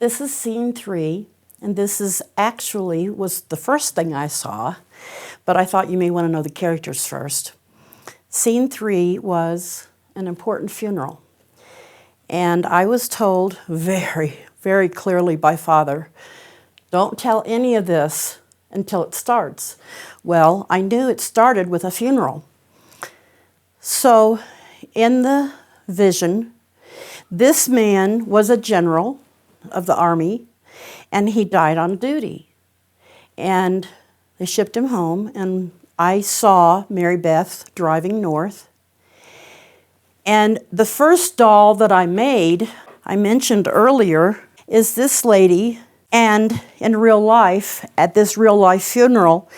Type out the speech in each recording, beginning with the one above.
This is scene 3, and this is actually was the first thing I saw, but I thought you may want to know the characters first. Scene 3 was an important funeral, and I was told very, very clearly by Father, don't tell any of this until it starts. Well, I knew it started with a funeral. So in the vision, this man was a general of the army, and he died on duty. And they shipped him home, and I saw Mary Beth driving north. And the first doll that I made, I mentioned earlier, is this lady. And in real life, at this real life funeral,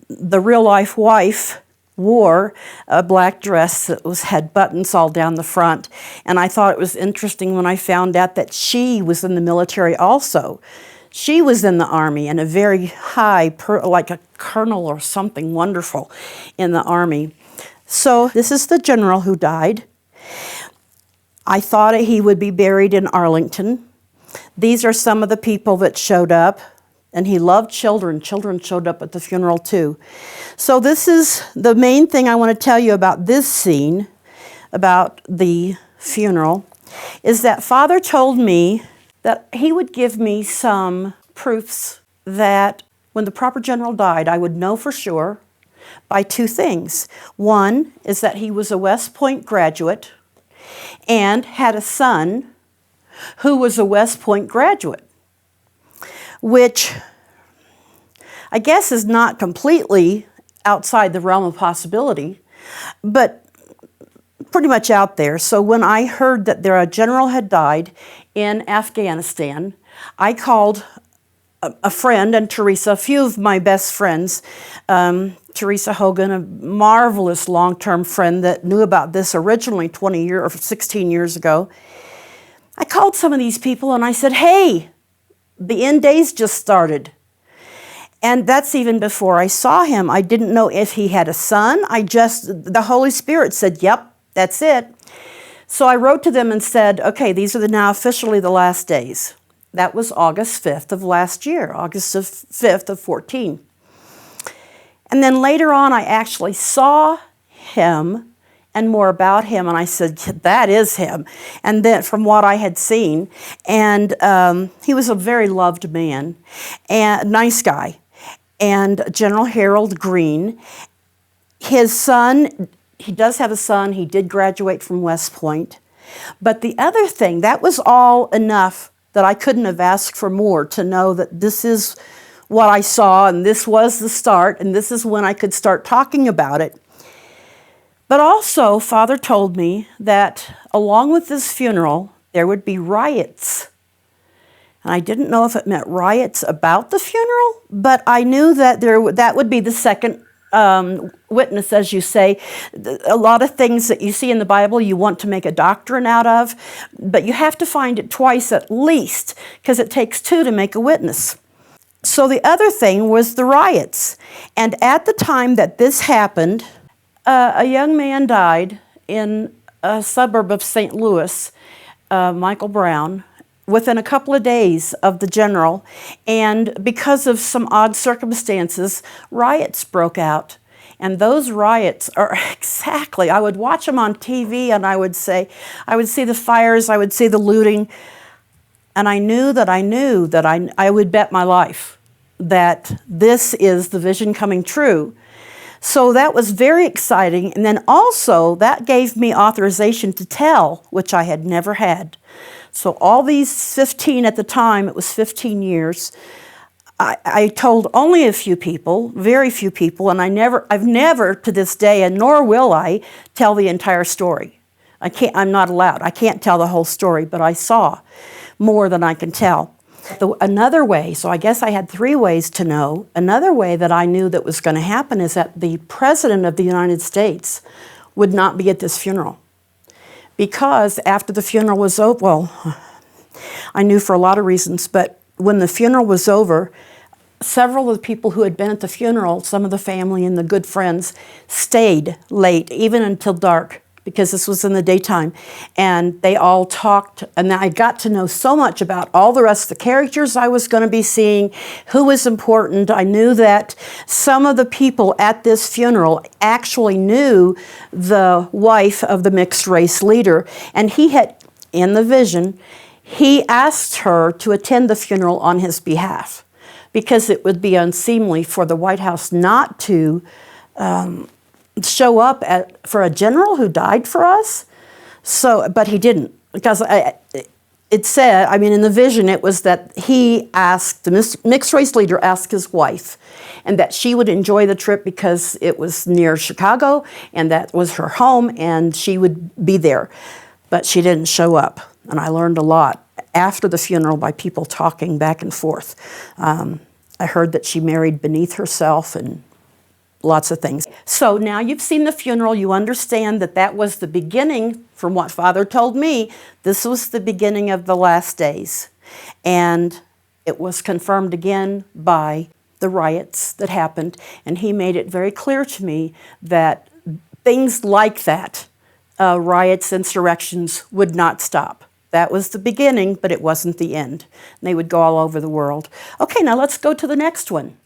the real life wife wore a black dress that had buttons all down the front. And I thought it was interesting when I found out that she was in the military also. She was in the army and a very high, like a colonel or something wonderful in the army. So this is the general who died. I thought he would be buried in Arlington. These are some of the people that showed up. And he loved children. Children showed up at the funeral too. So this is the main thing I want to tell you about this scene, about the funeral, is that Father told me that he would give me some proofs that when the proper general died, I would know for sure by two things. One is that he was a West Point graduate and had a son who was a West Point graduate, which I guess is not completely outside the realm of possibility, but pretty much out there. So when I heard that a general had died in Afghanistan, I called a friend and Teresa, a few of my best friends, Teresa Hogan, a marvelous long-term friend that knew about this originally 20 years or 16 years ago. I called some of these people and I said, hey, the end days just started. And that's even before I saw him. I didn't know if he had a son. The Holy Spirit said, yep, that's it. So I wrote to them and said, okay, these are now officially the last days. That was August 5th of last year, August 5th of 14. And then later on, I actually saw him and more about him, and I said, that is him. And then from what I had seen, and he was a very loved man, and nice guy, and General Harold Green. His son, he does have a son, he did graduate from West Point, but the other thing, that was all enough that I couldn't have asked for more to know that this is what I saw, and this was the start, and this is when I could start talking about it. But also, Father told me that along with this funeral, there would be riots. And I didn't know if it meant riots about the funeral, but I knew that that would be the second witness, as you say. A lot of things that you see in the Bible you want to make a doctrine out of, but you have to find it twice at least, because it takes two to make a witness. So the other thing was the riots. And at the time that this happened, a young man died in a suburb of St. Louis, Michael Brown, within a couple of days of the general. And because of some odd circumstances, riots broke out. And those riots are exactly, I would watch them on TV and I would see the fires, I would see the looting. And I knew that I would bet my life that this is the vision coming true. So that was very exciting, and then also that gave me authorization to tell, which I had never had. So all these 15 at the time, it was 15 years, I told only a few people, very few people, and I've never to this day, and nor will I, tell the entire story. I'm not allowed. I can't tell the whole story, but I saw more than I can tell. Another way, so I guess I had 3 ways to know. Another way that I knew that was going to happen is that the President of the United States would not be at this funeral. Because after the funeral was over, well, I knew for a lot of reasons, but when the funeral was over, several of the people who had been at the funeral, some of the family and the good friends, stayed late, even until dark, because this was in the daytime, and they all talked, and I got to know so much about all the rest of the characters I was going to be seeing, who was important. I knew that some of the people at this funeral actually knew the wife of the mixed race leader, and he had, in the vision, he asked her to attend the funeral on his behalf because it would be unseemly for the White House not to show up for a general who died for us. So, but he didn't, because it said, I mean, in the vision, it was that he asked, the mixed race leader asked his wife, and that she would enjoy the trip because it was near Chicago, and that was her home, and she would be there. But she didn't show up, and I learned a lot after the funeral by people talking back and forth. I heard that she married beneath herself, and lots of things. So now you've seen the funeral, you understand that that was the beginning, from what Father told me, this was the beginning of the last days. And it was confirmed again by the riots that happened, and he made it very clear to me that things like that, riots, insurrections, would not stop. That was the beginning, but it wasn't the end. And they would go all over the world. Okay, now let's go to the next one.